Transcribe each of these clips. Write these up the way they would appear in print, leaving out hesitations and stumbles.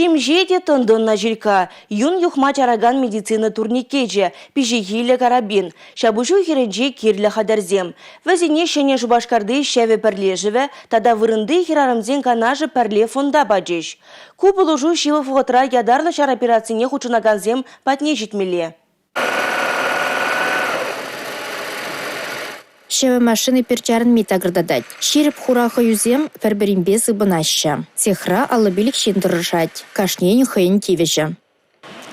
Шимжеде тондонна жилка, юн юхма чараган медицина турникеже, пижихиле карабин, шабушу хиренджи кирле хадарзем. Вазине шене жубашкарды шеве перлежеве, тада вырынды хирарамзен канажы перле фонда баджеш. Купылужу шивы фотра ядарлы шар операцине хучынаганзем патне житмеле. Шеве машины перчарын митагырдадать. Ширип хураха юзем перберимбе зыбынаща. Техра аллабилик шиндырышать. Кашнень хэйн тивежа.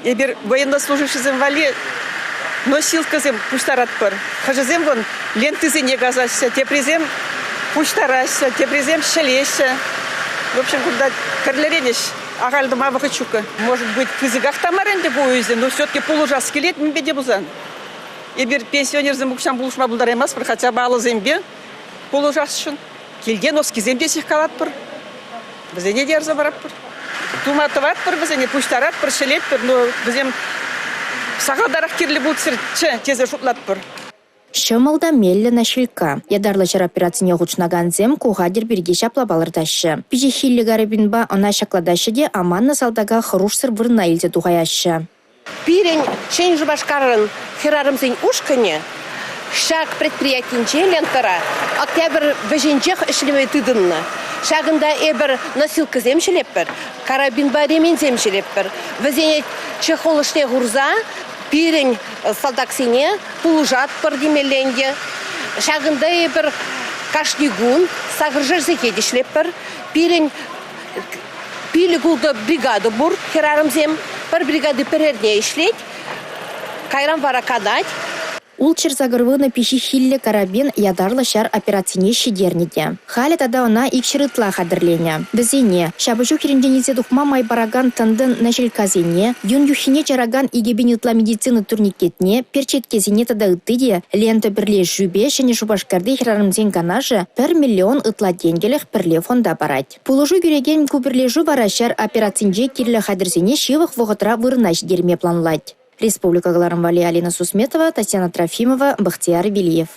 Ебер военнослужащий вале носилказем пуштаратпар. Хажазем вон лентызен егазаща, тепризем пуштараща, тепризем шалеща. В общем, когда карлеренеш агальдым авахачука. Может быть, кызыгах тамаренде буюзе, но все-таки полужа скелет мбеде бузан. Ебер пенсионер замукшам булушма булдаремас, хотя бы алы зембе полужашшын. Келген оски земде сихкалатпыр. Бізене дерза бараппыр. Туматыватпыр, бізене пуштаратпыр, шелетпыр, но бізем сағадарақ керлі бұлтсыр, тезе шутлатпыр. Шымылда меллі нашилка. Ядарлы жар операцияне ғучнаганзем куғадер бірге шаплабалырдашы. Пижихилли гарыбинба она шакладашы де аманна салдага хрушсыр вырна илзе туғаяшы. Пирень шень жубашкарын хирарымзен ушкане, шаг предприятинче лентара, октябрь веженчех ишлемей тыдынна. Шагында эбір носилка земшелеппер, карабин баремен земшелеппер. Везене чехолышне гурза, пирень салдаксине, пулужат пардимеленге. Шагында эбір кашнигун, сагржерзеке дешлеппер, пирень пилигулда бригаду бур хирарымзем. Пар бригады перерне ишлеть, кайрам вара кадать. Улчер загырвына пищихилле карабин ядарлы шар операцине шидерниде. Халі тада она икшірытла хадырлене. Бізене, шабышу херенденизе духма майбараган тындын нашелказене, юн юхине чараган игебен ытла медицина турникетне, перчеткезене тада ытыде, лента бірле жубе, шене шубашкарды херарымзен канажы 1 миллион ытла денгелех пірле фонда барать. Пулужу юреген кубірлежу бара шар операцинже кирлі хадырзене шивых вғытра вырнаш дерме планлать. Республика Галарам Вали, Алина Сусметова, Татьяна Трофимова, Бахтияр Белиев.